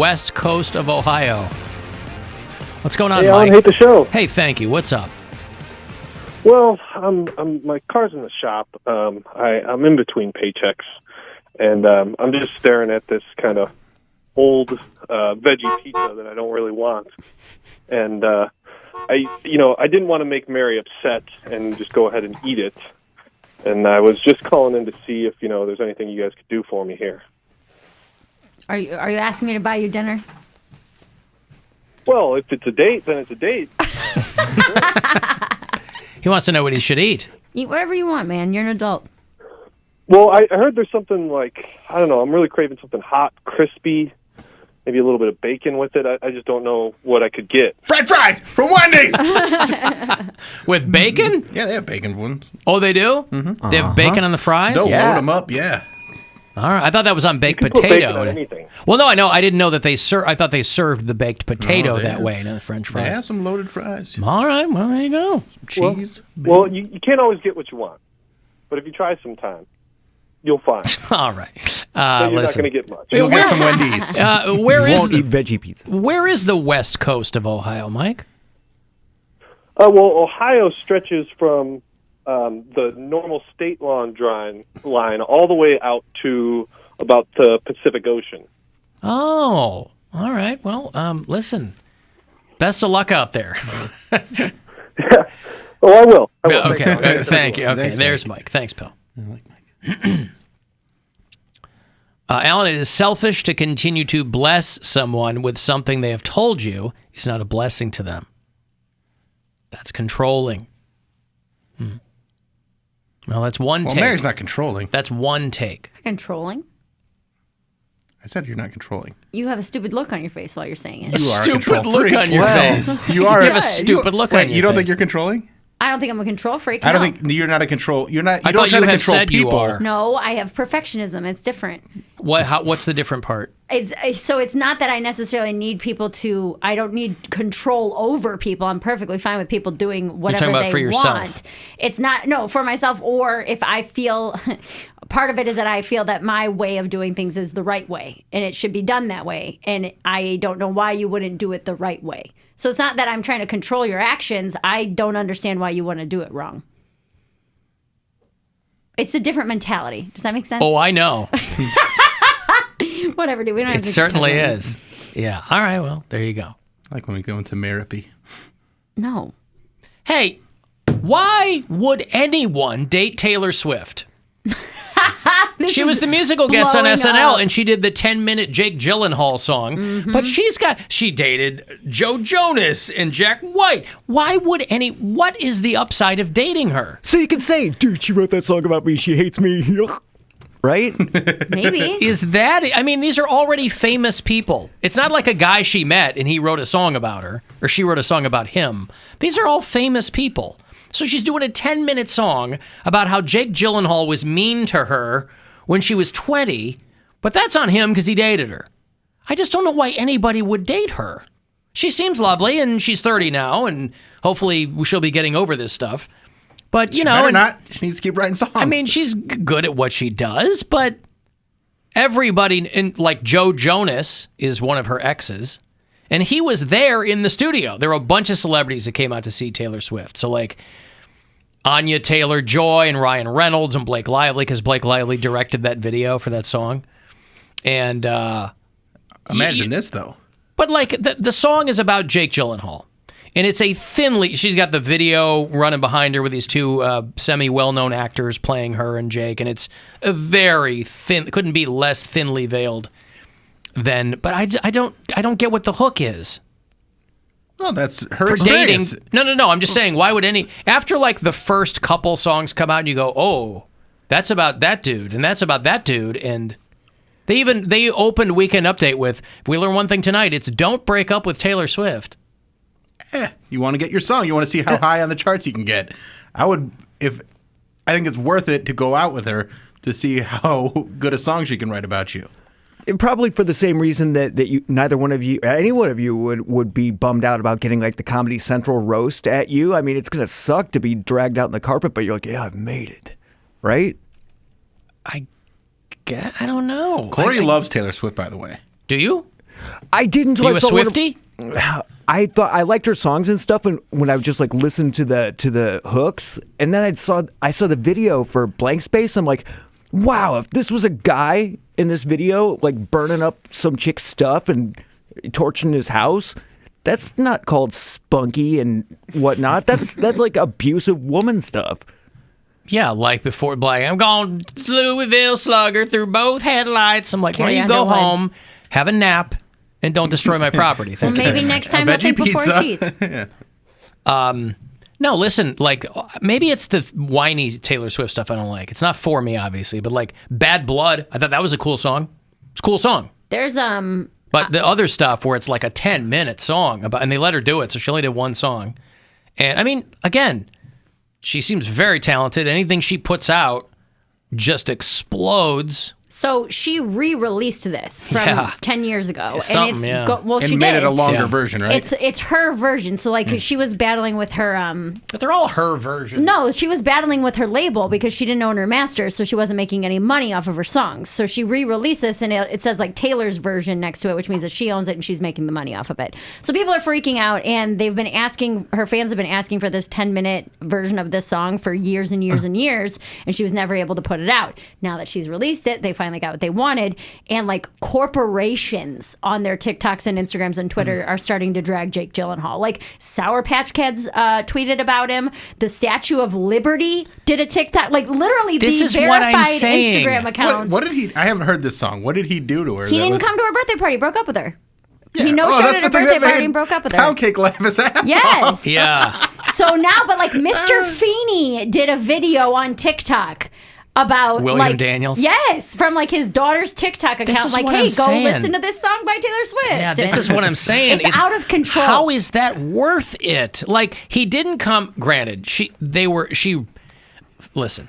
West coast of Ohio. What's going on, Hey, Mike? Alan, hate the show. Hey, thank you. What's up? Well, my car's in the shop. I'm in between paychecks, and I'm just staring at this kind of old veggie pizza that I don't really want. And I didn't want to make Mary upset and just go ahead and eat it. And I was just calling in to see if there's anything you guys could do for me here. Are you asking me to buy you dinner? Well, if it's a date, then it's a date. He wants to know what he should eat. Eat whatever you want, man. You're an adult. Well, I heard there's something like, I don't know, I'm really craving something hot, crispy, maybe a little bit of bacon with it. I just don't know what I could get. French fries from Wendy's! With bacon? Yeah, they have bacon ones. Oh, they do? Mm-hmm. They have bacon on the fries? They'll load them up, yeah. All right. I thought that was on baked You can put bacon potato. on anything. Well, no, I know. I didn't know that they I thought they served the baked potato they that have. way, not the French They fries. have some loaded fries. All right. Well, there you go. Cheese. Well, you can't always get what you want. But if you try sometime, you'll find. All right. You're not Listen. going to get much. You'll get some Wendy's. Where is Won't eat veggie pizza. where is the west coast of Ohio, Mike? Well, Ohio stretches from the normal state line all the way out to about the Pacific Ocean. Oh, all right. Well, listen. Best of luck out there. Oh, I will. Okay. Thank you. Okay. Thanks, There's Mike. Thanks, Bill. I like Mike. Alan, it is selfish to continue to bless someone with something they have told you is not a blessing to them. That's controlling. Well, that's one Well, take. Mary's not controlling. That's one take. Controlling? I said you're not controlling. You have a stupid look on your face while you're saying it. You are a Stupid control look freak. on your face. You are. You have a stupid look on your You don't face. think you're controlling? I don't think I'm a control freak. I don't no. think you're not a control. You're not. You I don't thought try you to have control said you people. are. No, I have perfectionism. It's different. What's the different part? So it's not that I necessarily need people to. I don't need control over people. I'm perfectly fine with people doing whatever talking about they for yourself. want. It's not for myself, or if I feel. Part of it is that I feel that my way of doing things is the right way, and it should be done that way. And I don't know why you wouldn't do it the right way. So it's not that I'm trying to control your actions. I don't understand why you want to do it wrong. It's a different mentality. Does that make sense? Oh, I know. Whatever, dude. We don't have It to certainly talk about is. Yeah. All right. Well, there you go. Like when we go into therapy. it. No. Hey, why would anyone date Taylor Swift? She was the musical guest on blowing SNL, up. and she did the 10-minute Jake Gyllenhaal song. Mm-hmm. But she dated Joe Jonas and Jack White. Why would what is the upside of dating her? So you can say, dude, she wrote that song about me. She hates me. Right? Maybe. Is that, I mean, these are already famous people. It's not like a guy she met and he wrote a song about her, or she wrote a song about him. These are all famous people. So she's doing a 10-minute song about how Jake Gyllenhaal was mean to her when she was 20, but that's on him because he dated her. I just don't know why anybody would date her. She seems lovely, and she's 30 now, and hopefully she'll be getting over this stuff. But, you know... Better and- not. She needs to keep writing songs. I mean, she's good at what she does, but everybody, like Joe Jonas is one of her exes, and he was there in the studio. There were a bunch of celebrities that came out to see Taylor Swift. So, like, Anya Taylor-Joy and Ryan Reynolds and Blake Lively, because Blake Lively directed that video for that song. And imagine this, though. but like the song is about Jake Gyllenhaal, and it's a thinly. She's got the video running behind her with these two semi-well-known actors playing her and Jake, and it's a very thin. Couldn't be less thinly veiled than. But I don't get what the hook is. Well, that's her For dating. experience. No. I'm just saying, why would after like the first couple songs come out and you go, oh, that's about that dude and that's about that dude, and they opened Weekend Update with, if we learn one thing tonight, it's don't break up with Taylor Swift. You want to get your song. You want to see how high on the charts you can get. I think it's worth it to go out with her to see how good a song she can write about you. And probably for the same reason that you, neither one of you, any one of you would be bummed out about getting like the Comedy Central roast at you. I mean, it's going to suck to be dragged out in the carpet, but you're like, yeah, I've made it. Right? I don't know. Corey loves Taylor Swift, by the way. Do you? I didn't. You a Swiftie? I thought I liked her songs and stuff, and when I would just like listen to the hooks, and then I saw the video for Blank Space. I'm like, wow, if this was a guy in this video, like burning up some chick's stuff and torching his house, that's not called spunky and whatnot. That's like abusive woman stuff. Yeah, like before Black, I'm going Louisville Slugger through both headlights. I'm like, why don't you go home, have a nap, and don't destroy my property. Well, maybe next time I'll think before cheats. No, listen, like maybe it's the whiny Taylor Swift stuff I don't like. It's not for me, obviously, but like Bad Blood, I thought that was a cool song. It's a cool song. There's But the other stuff where it's like a 10-minute song about, and they let her do it, so she only did one song. And I mean, again, she seems very talented. Anything she puts out just explodes. So she re-released this from 10 years ago, Something, well, she made did it a longer version, right? It's her version. So like she was battling with her. But they're all her versions. No, she was battling with her label because she didn't own her masters, so she wasn't making any money off of her songs. So she re-released this, and it says like Taylor's version next to it, which means that she owns it and she's making the money off of it. So people are freaking out, and they've been asking, her fans have been asking for this 10-minute version of this song for years and years and years, and she was never able to put it out. Now that she's released it, they finally got what they wanted, and like corporations on their TikToks and Instagrams and Twitter are starting to drag Jake Gyllenhaal. Like Sour Patch Kids tweeted about him. The Statue of Liberty did a TikTok. Like literally, This the is what I'm verified saying. Instagram accounts. What did he? I haven't heard this song. What did he do to her? He didn't come to her birthday party. Broke up with her. Yeah. He no-showed that's at her the thing birthday that party made and broke up with her. Poundcake laugh his ass off. Yes. Yeah. So now, but like Mr. Feeney did a video on TikTok about William Daniels? Yes, from like his daughter's TikTok account. is Like, what hey, I'm go saying. listen to this song by Taylor Swift. Yeah, this is what I'm saying. It's out of control. How is that worth it? Like, he didn't come, granted, listen.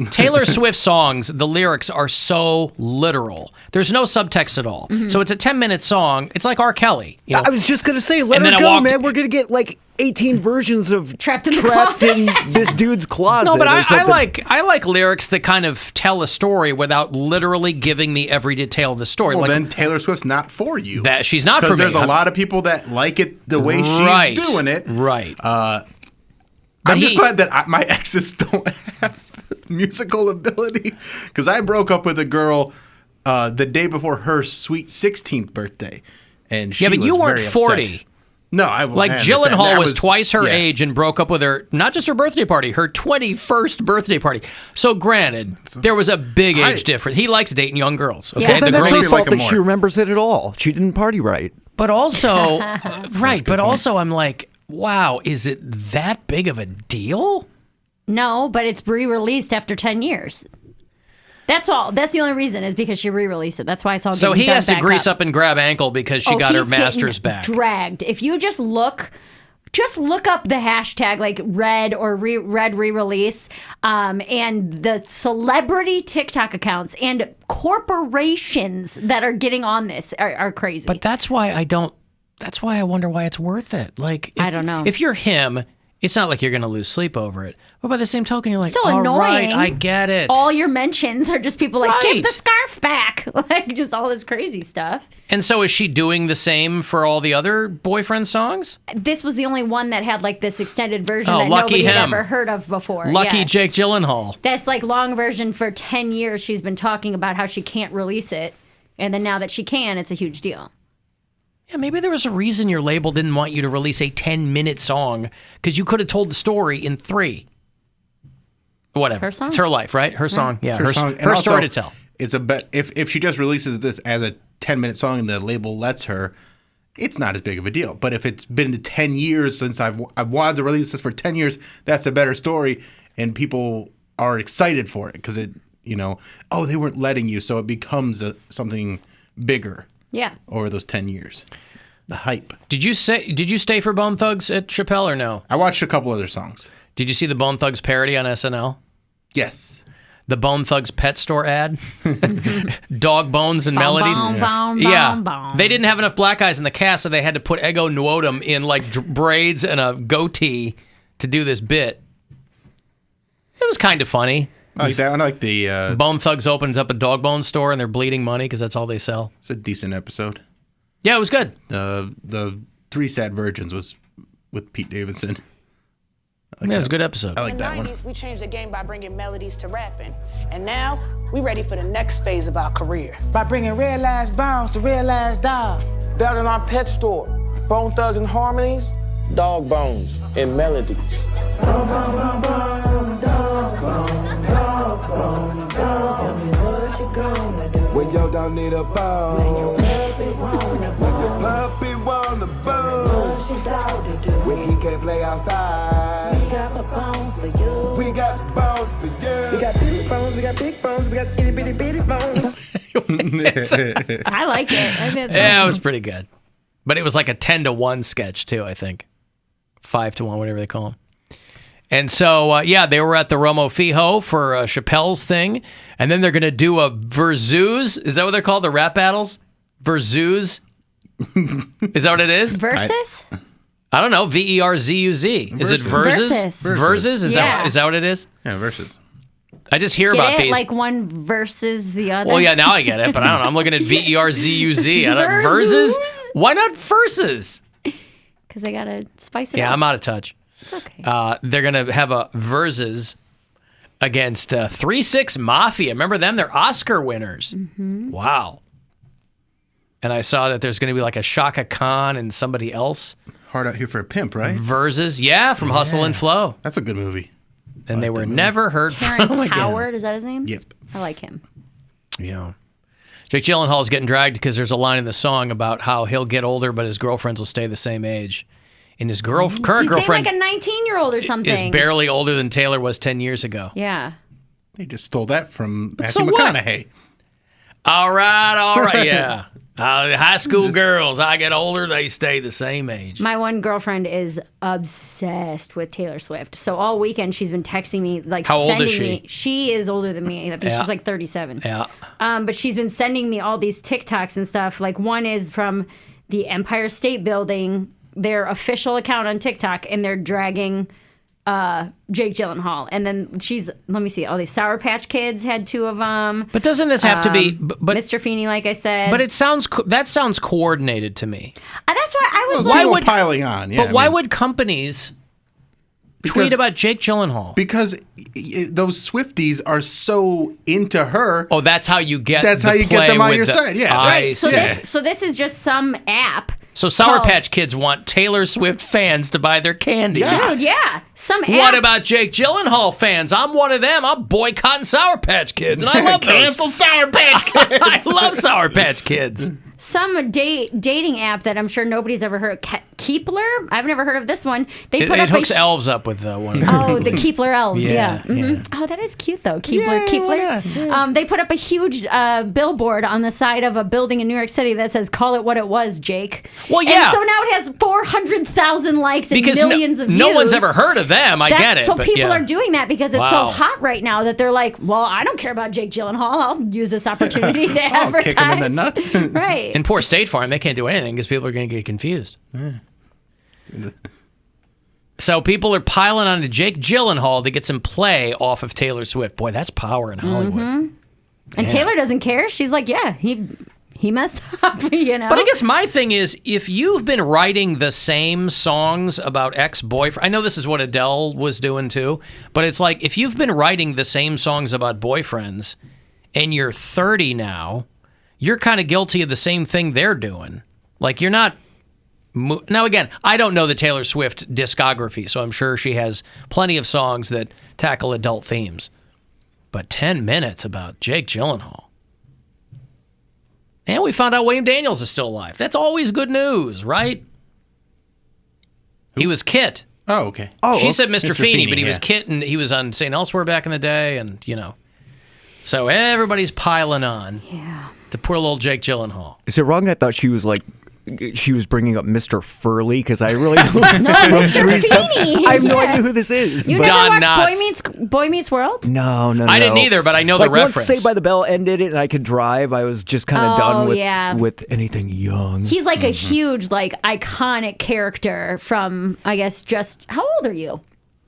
Taylor Swift songs, the lyrics are so literal. There's no subtext at all. Mm-hmm. So it's a 10-minute song. It's like R. Kelly. You know? I was just gonna say, let And her then I go, walked- man. We're gonna get like 18 versions of Trapped in the closet. in this dude's closet. No, but or I something. like lyrics that kind of tell a story without literally giving me every detail of the story. Well, like, then Taylor Swift's not for you. that she's not for Because me. there's a lot of people that like it the way Right. she's doing it. Right. I'm just glad that my exes don't have musical ability. Because I broke up with a girl the day before her sweet 16th birthday, and she Yeah, but was you weren't very 40. upset. No, Like I understand. Gyllenhaal That was twice her yeah. age and broke up with her, not just her birthday party, her 21st birthday party. So granted, there was a big age difference. He likes dating young girls. Okay, Yeah. Then the that's girl her you fault like him that she more. remembers it at all. She didn't party right. But also, right, but also I'm like, wow, is it that big of a deal? No, but it's re-released after 10 years. That's all. That's the only reason is because she re-released it. That's why it's all. So getting he done has to back grease up and grab ankle because she got her he's getting masters back. Dragged. If you just look up the hashtag like red or red re-release, and the celebrity TikTok accounts and corporations that are getting on this are crazy. But that's why I wonder why it's worth it. Like, I don't know. If you're him, it's not like you're going to lose sleep over it. But by the same token, you're like, Still all annoying. right, I get it. all your mentions are just people like, Right. give the scarf back. Like just all this crazy stuff. And so is she doing the same for all the other boyfriend songs? This was the only one that had like this extended version Oh, that lucky nobody had him. ever heard of before. Lucky Yes. Jake Gyllenhaal. That's like long version for 10 years. She's been talking about how she can't release it. And then now that she can, it's a huge deal. Yeah, maybe there was a reason your label didn't want you to release a 10-minute song because you could have told the story in 3. Whatever. It's her song. It's her life, right? Her song. Yeah, her song. And her also, story to tell. It's a if she just releases this as a 10-minute song and the label lets her, it's not as big of a deal. But if it's been 10 years since I've wanted to release this for 10 years, that's a better story, and people are excited for it because it, they weren't letting you, so it becomes something bigger. Yeah. Over those 10 years, the hype. Did you stay for Bone Thugs at Chappelle or no? I watched a couple other songs. Did you see the Bone Thugs parody on SNL? Yes. The Bone Thugs pet store ad? Dog bones and melodies. Yeah. They didn't have enough black guys in the cast, so they had to put Ego Nwodim in like braids and a goatee to do this bit. It was kind of funny. I like that. I like the. Bone Thugs opens up a dog bone store and they're bleeding money because that's all they sell. It's a decent episode. Yeah, it was good. The Three Sad Virgins was with Pete Davidson. It was a good episode. I like In the that one. 90s, we changed the game by bringing melodies to rapping. And now, we ready for the next phase of our career. By bringing realized bounds to realized dog. Down in our pet store, Bone Thugs and Harmonies, dog bones and melodies. When your dog need a bone, when your puppy want a bone, when he can't play outside, we got the bones for you. We got bones for you. We got big bones, we got big bones, we got itty bitty bitty bones. I like it. Yeah, it was pretty good. But it was like a 10-to-1 sketch, too, I think. 5-to-1, whatever they call them. And so, they were at the Romo Fijo for Chappelle's thing. And then they're going to do a Verzuz. Is that what they're called? The rap battles? Verzuz? Is that what it is? Versus? I don't know. Verzuz. Is it Verzuz? Versus. Is Yeah. that what it is? Yeah, Versus. I just hear Get about it? these. Like one versus the other? Well, yeah, now I get it, but I don't know. I'm looking at Verzuz. I don't Verzuz? Verzuz? Why not Versus? Because they got to spice it Yeah, up. I'm out of touch. It's okay. They're going to have a Versus against 3-6 Mafia. Remember them? They're Oscar winners. Mm-hmm. Wow. And I saw that there's going to be like a Shaka Khan and somebody else. Hard Out Here for a Pimp, right? Versus, yeah, from Hustle and Flow. That's a good movie. And they were never heard Terrence from again. Howard, is that his name? Yep. I like him. Yeah. Jake Gyllenhaal is getting dragged because there's a line in the song about how he'll get older, but his girlfriends will stay the same age. And his current He's girlfriend like a 19-year-old or something. is barely older than Taylor was 10 years ago. Yeah. They just stole that from so Matthew what? McConaughey. All right, yeah. High school girls, I get older, they stay the same age. My one girlfriend is obsessed with Taylor Swift. So all weekend she's been texting me, like How old sending is she? me. She is older than me. I think Yeah. she's like 37. Yeah. But she's been sending me all these TikToks and stuff. Like one is from the Empire State Building, their official account on TikTok, and they're dragging Jake Gyllenhaal. And then let me see, all these Sour Patch Kids had 2 of them. But doesn't this have to be? But Mr. Feeney, like I said. But it sounds that sounds coordinated to me. That's why I was Why like, would piling on? Yeah, But why would companies tweet about Jake Gyllenhaal? Because those Swifties are so into her. Oh, that's how you get. That's how you get them on your side. Yeah, I so see. this is just some app. So Sour called- Patch Kids want Taylor Swift fans to buy their candy. Dude, yeah. Some app. What about Jake Gyllenhaal fans? I'm one of them. I'm boycotting Sour Patch Kids, and I love Cancel Sour Patch Kids. I love Sour Patch Kids. Some dating app that I'm sure nobody's ever heard of. Keepler? I've never heard of this one. They It, put it up hooks a, elves up with one. Of Oh, the Keepler elves. Yeah, Yeah. Mhm. Oh, that is cute though. Keepler. They put up a huge billboard on the side of a building in New York City that says "Call it what it was, Jake." Well, yeah. And so now it has 400,000 likes and because millions of views. no one's ever heard of them. I get it. So but people yeah. are doing that because it's Wow. so hot right now that they're like, well, I don't care about Jake Gyllenhaal. I'll use this opportunity to advertise. Kick them in the nuts. Right. In poor State Farm, they can't do anything because people are going to get confused. So people are piling on to Jake Gyllenhaal to get some play off of Taylor Swift. Boy, that's power in Hollywood. And Yeah. Taylor doesn't care. She's like, yeah, he messed up, you know. But I guess my thing is, if you've been writing the same songs about ex-boyfriend, I know this is what Adele was doing too, but it's like, if you've been writing the same songs about boyfriends and you're 30 now, you're kind of guilty of the same thing they're doing. Like, you're not... Now, again, I don't know the Taylor Swift discography, so I'm sure she has plenty of songs that tackle adult themes. But 10 minutes about Jake Gyllenhaal. And we found out William Daniels is still alive. That's always good news, right? He was Kit. Oh, okay. She said Mr. Feeney, but he was yeah. Kit, and he was on St. Elsewhere back in the day, and, you know. So everybody's piling on to poor little Jake Gyllenhaal. Is it wrong? I thought she was bringing up Mr. Furley because I really don't No, Mr. Feeney. I have no Yeah. idea who this is. You but- never Don watched Knotts. Boy Meets World? No. I didn't either, but I know the reference. Once Saved by the Bell ended it and I could drive, I was just kind of done with anything young. He's like a huge, like, iconic character from, I guess, just... How old are you?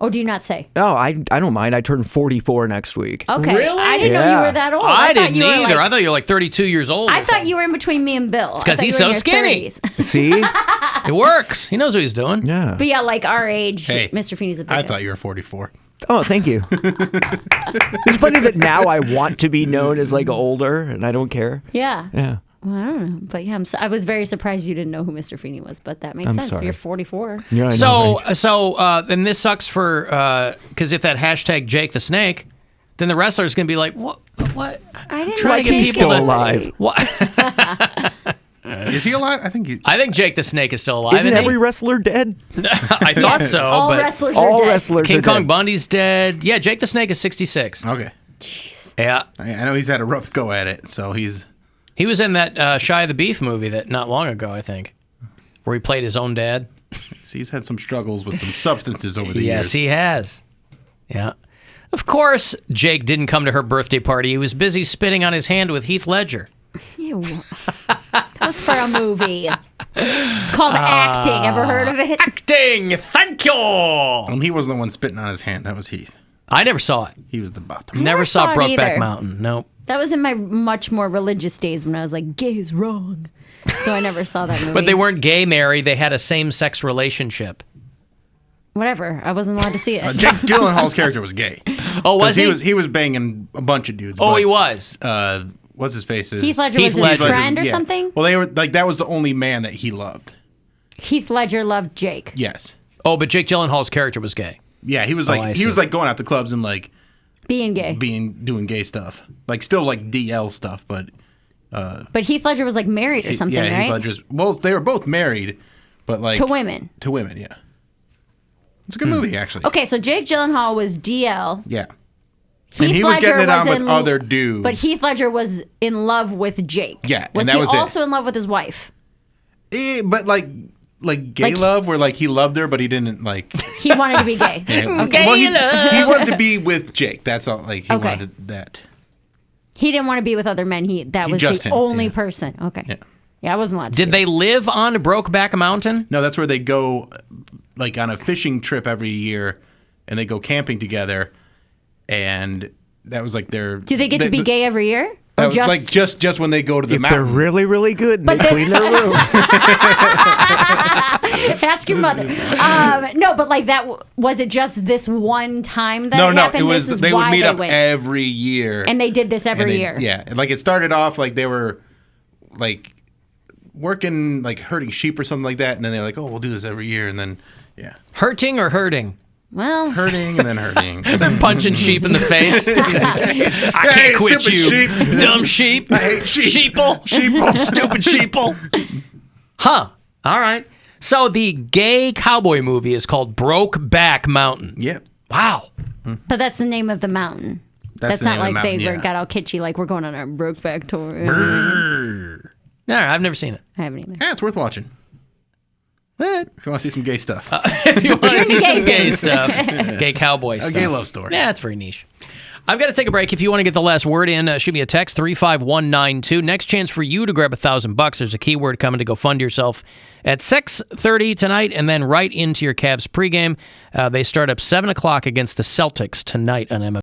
Oh, do you not say? No, I don't mind. I turn 44 next week. Okay. Really? I didn't know you were that old. I thought didn't you were either. like- I thought you were like 32 years old. I thought you were in between me and Bill. It's because he's so skinny. See? It works. He knows what he's doing. Yeah. But yeah, like our age, Hey, Mr. Feeney's a big I guy. thought you were 44. Oh, thank you. It's funny that now I want to be known as like older, and I don't care. Yeah. Yeah. Well, I don't know. But yeah, I was very surprised you didn't know who Mr. Feeney was, but that makes I'm sense. sorry. You're 44. Yeah, I know, right? So then this sucks for because if that hashtag Jake the Snake, then the wrestler's gonna be like, what? I didn't Try to say get he's people still to- alive. What? Is he alive? I think he. I think Jake the Snake is still alive. Isn't isn't every he? wrestler dead? I thought so, All but wrestlers are All dead. wrestlers King are Kong dead. Bundy's dead. Yeah, Jake the Snake is 66. Okay. Yeah, I know he's had a rough go at it, so he's. he was in that Shy of the Beef movie that not long ago, I think, where he played his own dad. He's had some struggles with some substances over the years. Yes, he has. Yeah. Of course, Jake didn't come to her birthday party. He was busy spitting on his hand with Heath Ledger. Ew. That was for a movie. It's called acting. Ever heard of it? Acting! Thank you! He wasn't the one spitting on his hand. That was Heath. I never saw it. He was the bottom. Never saw saw it Brokeback either. Mountain. Nope. That was in my much more religious days when I was like, gay is wrong. So I never saw that movie. But they weren't gay, Mary. They had a same-sex relationship. Whatever. I wasn't allowed to see it. Jake Gyllenhaal's character was gay. Oh, was he? He was banging a bunch of dudes. Oh, but, he was. What's his face? Heath Ledger Heath was his Ledger, friend or yeah. something? Well, they were like that was the only man that he loved. Heath Ledger loved Jake. Yes. Oh, but Jake Gyllenhaal's character was gay. Yeah, he was I like see. going out to clubs and like Being gay. doing gay stuff, like still like DL stuff, but But Heath Ledger was like married or something, yeah, right? Heath Ledger's. Well, they were both married, but like To women. To women, yeah. It's a good movie, actually. Okay, so Jake Gyllenhaal was DL. Yeah. Heath And he was Ledger getting it on with in- other dudes. But Heath Ledger was in love with Jake. Yeah, and Was that he was it. also in love with his wife? But like gay Like- love, where like he loved her, but he didn't like. He wanted to be gay. Gay Well, he love. wanted to be with Jake. That's all. Like he Okay. wanted that. He didn't want to be with other men. That was just the him, only yeah. person. Okay. Yeah. Yeah, I wasn't allowed to. Did see they live on Brokeback Mountain? No, that's where they go, like on a fishing trip every year, and they go camping together, and that was like their. it. Do they get to be gay every year? Or just like just when they go to the If they're mountain. really, really good and they clean their rooms. ask your mother? No, but like that. Was it just this one time that no, happened? it was This is they would why meet they up went. every year, And they did this and every they- year. Yeah, like it started off like they were like working like herding sheep or something like that, and then they're like, oh, we'll do this every year, and then yeah, Hurting or hurting? Well, herding and then herding. Punching sheep in the face. I can't quit stupid you, sheep. dumb sheep. I hate sheep. Sheeple. Stupid sheeple. Huh. All right. So the gay cowboy movie is called Brokeback Mountain. Yeah, Wow. but that's the name of the mountain. That's the not name of the like they mountain, yeah. got all kitschy, like we're going on our Brokeback tour. No, I've never seen it. I haven't either. yeah, it's worth watching Eh, if you want to see some gay stuff. if you want to see some Gay gay things. stuff, gay cowboy A stuff. gay love story. Yeah, it's very niche. I've got to take a break. If you want to get the last word in, shoot me a text, 35192. Next chance for you to grab $1,000. There's a keyword coming to go fund yourself at 6:30 tonight, and then right into your Cavs pregame. They start up 7 o'clock against the Celtics tonight on MMS.